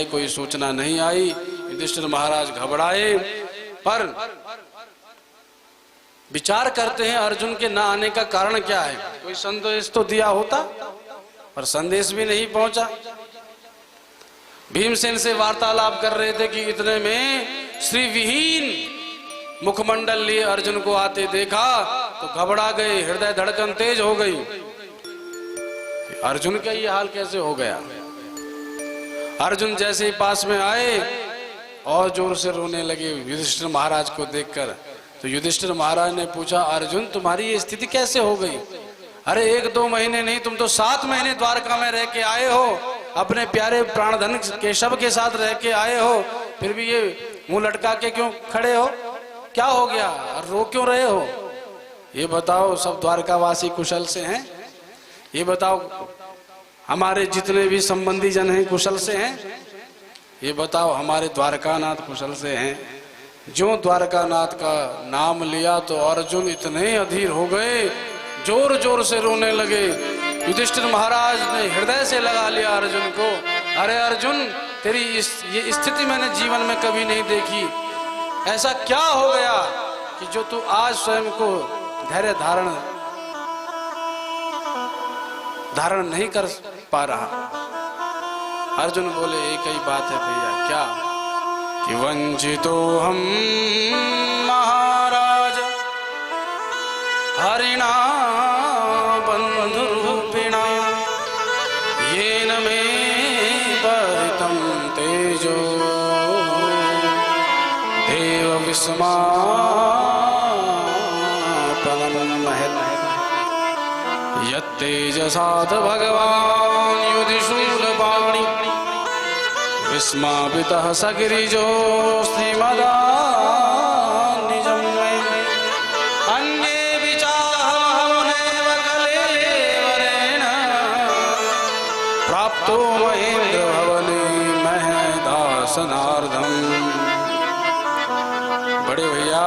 आई, कोई सूचना नहीं आई। युधिष्ठिर महाराज घबराए, पर विचार करते हैं अर्जुन के ना आने का कारण क्या है। कोई संदेश तो दिया होता, पर संदेश भी नहीं पहुंचा। भीमसेन से वार्तालाप कर रहे थे कि इतने में श्री विहीन मुखमंडल लिए अर्जुन को आते देखा तो घबरा गए, हृदय धड़कन तेज हो गई। अर्जुन का ये हाल कैसे हो गया। अर्जुन जैसे ही पास में आए और जोर से रोने लगे युधिष्ठिर महाराज को देखकर। तो युधिष्ठिर महाराज ने पूछा, अर्जुन तुम्हारी ये स्थिति कैसे हो गई। अरे 1-2 महीने नहीं, तुम तो 7 महीने द्वारका में रह के आए हो, अपने प्यारे प्राणधन केशव के साथ रह के आए हो, फिर भी ये मुंह लटका के क्यों खड़े हो, क्या हो गया, रो क्यों रहे हो। ये बताओ, सब द्वारकावासी कुशल से हैं। ये बताओ, हमारे जितने भी संबंधी जन हैं कुशल से हैं। ये बताओ, हमारे द्वारकानाथ कुशल से हैं। जो द्वारकानाथ का नाम लिया तो अर्जुन इतने अधीर हो गए, जोर जोर से रोने लगे। युधिष्ठिर महाराज ने हृदय से लगा लिया अर्जुन को। अरे अर्जुन, तेरी ये स्थिति मैंने जीवन में कभी नहीं देखी। ऐसा क्या हो गया कि जो तू आज स्वयं को धैर्य धारण नहीं कर पा रहा। अर्जुन बोले, एक ही बात है भैया। क्या? कि वंचितो हम महाराज हरिणा बंधुरूपिणा येन मे परितं तेजो देव विस्मापनं महत् यत्तेजसात् भगवान् युधिशूलपाणि विस्मापितः सगिरिजो श्रीमदान्निजं मे अन्ये विचाहमुनेव कलेवरेण प्राप्तो महेन्द्र भवने महदासनार्धम्। बड़े भैया,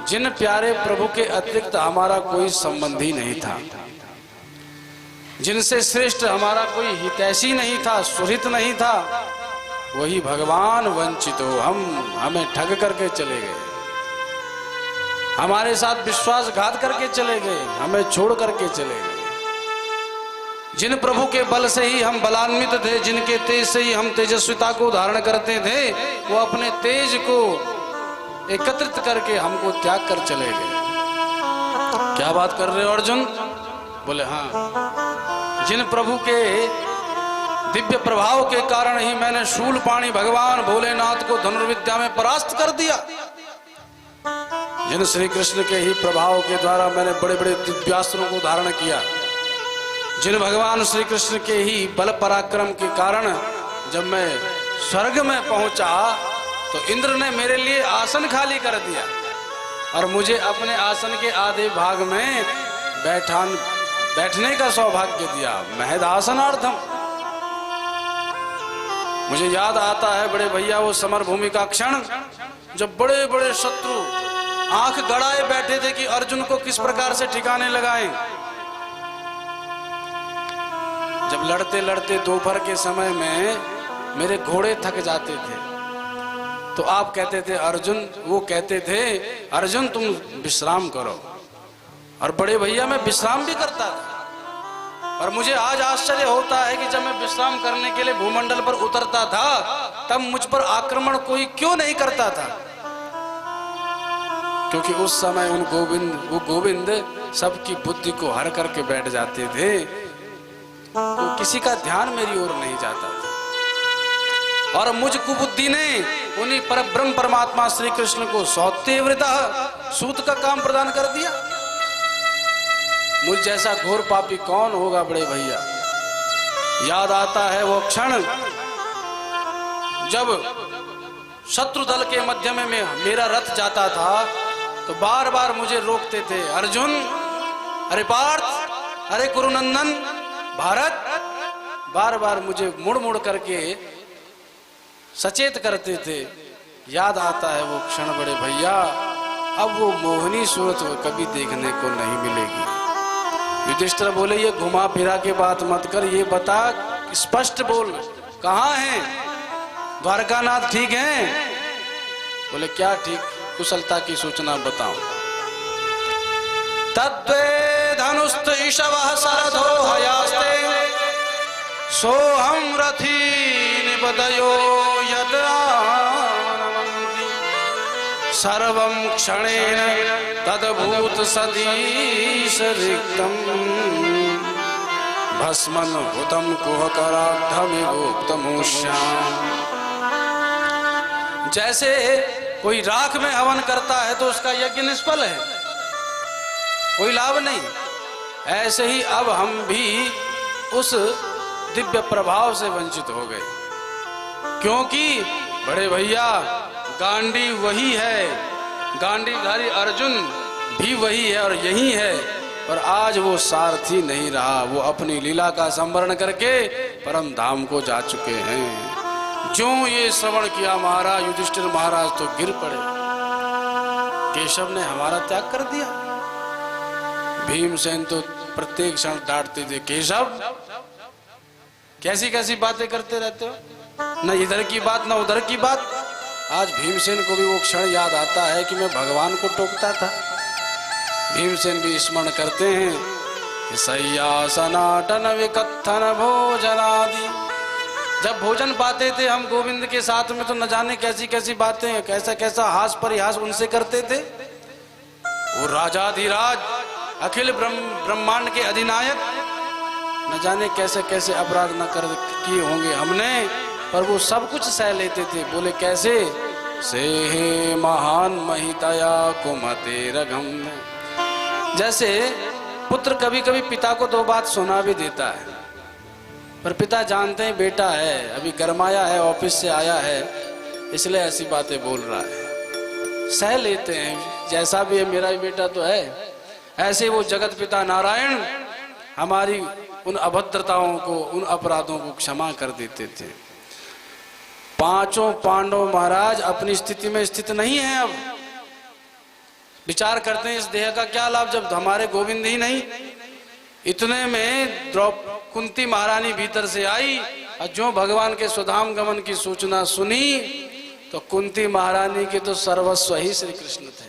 जिन प्यारे प्रभु के अतिरिक्त हमारा कोई संबंधी नहीं था, जिनसे श्रेष्ठ हमारा कोई हितैषी नहीं था, सुहृत नहीं था, वही भगवान वंचितो हमें ठग करके चले गए, हमारे साथ विश्वासघात करके चले गए, हमें छोड़ करके चले गए। जिन प्रभु के बल से ही हम बलान्वित थे, जिनके तेज से ही हम तेजस्विता को धारण करते थे, वो अपने तेज को एकत्रित करके हमको त्याग कर चले गए। क्या बात कर रहे हो अर्जुन? बोले हाँ, जिन प्रभु के दिव्य प्रभाव के कारण ही मैंने शूलपाणी भगवान भोलेनाथ को धनुर्विद्या में परास्त कर दिया, जिन श्री कृष्ण के ही प्रभाव के द्वारा मैंने बड़े बड़े दिव्यास्त्रों को धारण किया, जिन भगवान श्री कृष्ण के ही बल पराक्रम के कारण जब मैं स्वर्ग में पहुंचा तो इंद्र ने मेरे लिए आसन खाली कर दिया और मुझे अपने आसन के आधे भाग में बैठने का सौभाग्य दिया, महदासनार्थम। मुझे याद आता है बड़े भैया वो समर भूमि का क्षण, जब बड़े बड़े शत्रु आंख गड़ाए बैठे थे कि अर्जुन को किस प्रकार से ठिकाने लगाएं। जब लड़ते लड़ते दोपहर के समय में मेरे घोड़े थक जाते थे तो आप कहते थे अर्जुन, वो कहते थे अर्जुन तुम विश्राम करो, और बड़े भैया मैं विश्राम भी करता था। और मुझे आज आश्चर्य होता है कि जब मैं विश्राम करने के लिए भूमंडल पर उतरता था तब मुझ पर आक्रमण कोई क्यों नहीं करता था, क्योंकि उस समय वो गोविंद सबकी बुद्धि को हर करके बैठ जाते थे, तो किसी का ध्यान मेरी ओर नहीं जाता था। और मुझ कुबुद्धि ने उन्हीं परब्रह्म परमात्मा श्री कृष्ण को सौतेव्रतः सूत का काम प्रदान कर दिया। मुझ जैसा घोर पापी कौन होगा बड़े भैया। याद आता है वो क्षण जब शत्रु दल के मध्य में मेरा रथ जाता था तो बार बार मुझे रोकते थे, अर्जुन, अरे पार्थ, अरे कुरुनंदन, भारत, बार बार मुझे मुड़ मुड़ करके सचेत करते थे। याद आता है वो क्षण बड़े भैया, अब वो मोहनी सूरत कभी देखने को नहीं मिलेगी। युधिष्ठिर बोले ये घुमा फिरा के बात मत कर, ये बता, स्पष्ट बोल, कहाँ है द्वारकानाथ ठीक हैं? बोले क्या ठीक, कुशलता की सूचना बताओ। तद्वे धनुस्त ईशवः सरथो हयास्ते सोहम रथी निपतयो यदानवन्ति सर्वं क्षणेन तद्भूत सतीश रिक्तम् भस्मन् हुतं कुहकराढ्यमिवोक्तमूष्याम्। जैसे कोई राख में हवन करता है तो उसका यज्ञ निष्फल है, कोई लाभ नहीं। ऐसे ही अब हम भी उस दिव्य प्रभाव से वंचित हो गए, क्योंकि बड़े भैया गांडी वही है, गांडीधारी अर्जुन भी वही है और यही है, पर आज वो सारथी नहीं रहा। वो अपनी लीला का संवरण करके परम धाम को जा चुके हैं। जो ये श्रवण किया महाराज युधिष्ठिर महाराज तो गिर पड़े। केशव ने हमारा त्याग कर दिया। भीमसेन तो प्रत्येक क्षण डांटते थे, केशव कैसी कैसी बातें करते रहते हो, न इधर की बात न उधर की बात। आज भीमसेन को भी वो क्षण याद आता है कि मैं भगवान को टोकता था। भीमसेन भी स्मरण करते हैं, सैया सनातन विकथन भोजनादि। जब भोजन पाते थे हम गोविंद के साथ में तो न जाने कैसी कैसी बातें, कैसा कैसा हास परिहास उनसे करते थे। वो राजाधिराज अखिल ब्रह्मांड के अधिनायक, न जाने कैसे कैसे अपराध न कर किए होंगे हमने, पर वो सब कुछ सह लेते थे। बोले कैसे, से महान महितया कुमते रघम। जैसे पुत्र कभी कभी पिता को दो बात सुना भी देता है, पर पिता जानते हैं बेटा है, अभी गरमाया है, ऑफिस से आया है, इसलिए ऐसी बातें बोल रहा है, सह लेते हैं। जैसा भी है मेरा ही बेटा तो है। ऐसे वो जगत पिता नारायण हमारी उन अभद्रताओं को, उन अपराधों को क्षमा कर देते थे। पांचों पांडव महाराज अपनी स्थिति में स्थित नहीं है। अब विचार करते हैं इस देह का क्या लाभ जब हमारे गोविंद ही नहीं। इतने में कुंती महारानी भीतर से आई और जो भगवान के सुधाम गमन की सूचना सुनी तो कुंती महारानी के तो सर्वस्व ही श्री कृष्ण थे,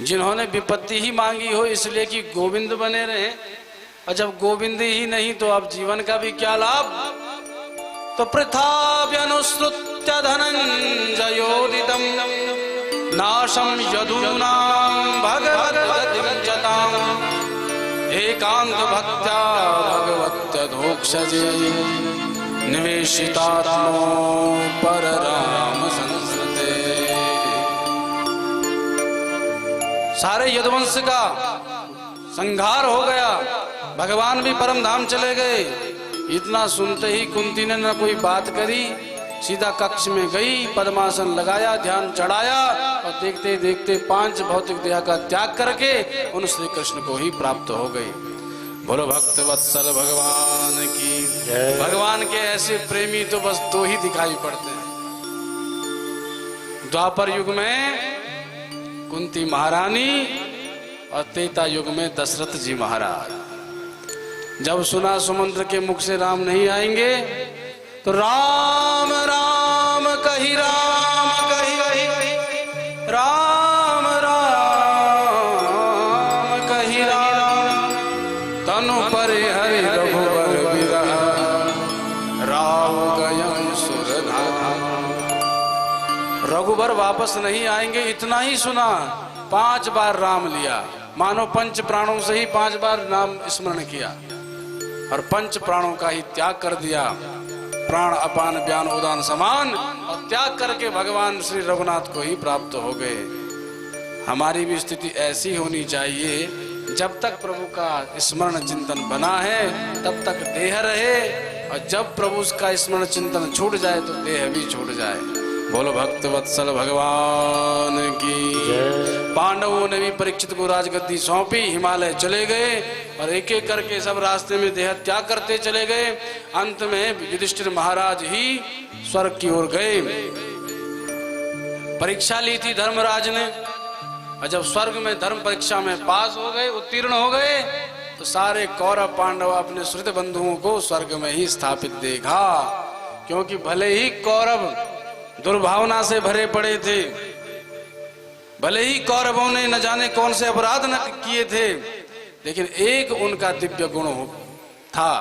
जिन्होंने विपत्ति ही मांगी हो इसलिए कि गोविंद बने रहे। और जब गोविंद ही नहीं तो अब जीवन का भी क्या लाभ। तो पृथाव्यनुसृत्य धनंजयोदितं नाशं यदूनां भगवद्गतिं जताम् एकांत भक्त्या भगवत्यधोक्षजे निवेशितात्मो परराम संस्कृते। सारे यदुवंश का संहार हो गया, भगवान भी परम धाम चले गए। इतना सुनते ही कुंती ने न कोई बात करी, सीधा कक्ष में गई, पद्मासन लगाया, ध्यान चढ़ाया और देखते देखते 5 भौतिक देह का त्याग करके उन श्री कृष्ण को ही प्राप्त हो गई। बोलो भक्त वत्सल भगवान की। भगवान के ऐसे प्रेमी तो बस 2 ही दिखाई पड़ते हैं। द्वापर युग में कुंती महारानी और त्रेता युग में दशरथ जी महाराज। जब सुना सुमंत्र के मुख से राम नहीं आएंगे तो राम राम कही, राम कही, राम राम कही, राम तनु परे हरि रघुबर विरह राव गयं सुरधाम। रघुबर वापस नहीं आएंगे इतना ही सुना, 5 बार राम लिया, मानो 5 प्राणों से ही 5 बार नाम स्मरण किया और 5 प्राणों का ही त्याग कर दिया। प्राण अपान व्यान उदान समान, और त्याग करके भगवान श्री रघुनाथ को ही प्राप्त हो गए। हमारी भी स्थिति ऐसी होनी चाहिए, जब तक प्रभु का स्मरण चिंतन बना है तब तक देह रहे, और जब प्रभु का स्मरण चिंतन छूट जाए तो देह भी छूट जाए। बोलो भक्त वत्सल भगवान की। पांडवों ने भी परीक्षित को राजगद्दी सौंपी, हिमालय चले गए और एक एक करके सब रास्ते में देह त्याग करते चले गए। अंत में युधिष्ठिर महाराज ही स्वर्ग की ओर गए। परीक्षा ली थी धर्मराज ने, और जब स्वर्ग में धर्म परीक्षा में पास हो गए, उत्तीर्ण हो गए, तो सारे कौरव पांडव अपने श्रुत बंधुओं को स्वर्ग में ही स्थापित देखा, क्योंकि भले ही कौरव दुर्भावना से भरे पड़े थे, भले ही कौरवों ने न जाने कौन से अपराध न किए थे, लेकिन एक उनका दिव्य गुण था,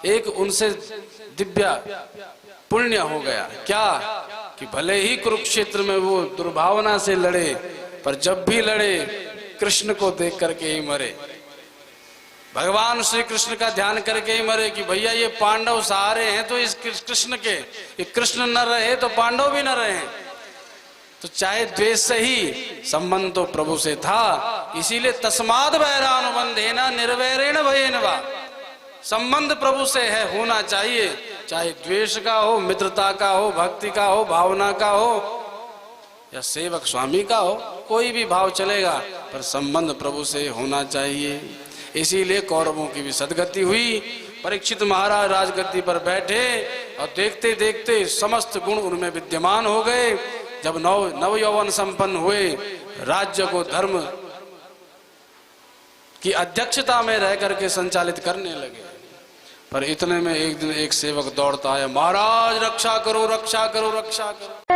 एक उनसे दिव्य पुण्य हो गया। क्या कि भले ही कुरुक्षेत्र में वो दुर्भावना से लड़े, पर जब भी लड़े कृष्ण को देख करके ही मरे, भगवान श्री कृष्ण का ध्यान करके ही मरे कि भैया ये पांडव सहारे हैं तो इस कृष्ण के, ये कृष्ण न रहे तो पांडव भी न रहे। तो चाहे द्वेष से ही संबंध तो प्रभु से था, इसीलिए तस्माद वैरानुबंधेना निर्वैरेण भयेन वा, संबंध प्रभु से है, होना चाहिए, चाहे द्वेष का हो, मित्रता का हो, भक्ति का हो, भावना का हो, या सेवक स्वामी का हो, कोई भी भाव चलेगा, पर संबंध प्रभु से होना चाहिए। इसीलिए कौरवों की भी सदगति हुई। परीक्षित महाराज राजगद्दी पर बैठे और देखते देखते समस्त गुण उनमें विद्यमान हो गए। जब नव यौवन संपन्न हुए, राज्य को धर्म की अध्यक्षता में रह करके संचालित करने लगे। पर इतने में एक दिन एक सेवक दौड़ता आया, महाराज रक्षा करो, रक्षा करो, रक्षा करो।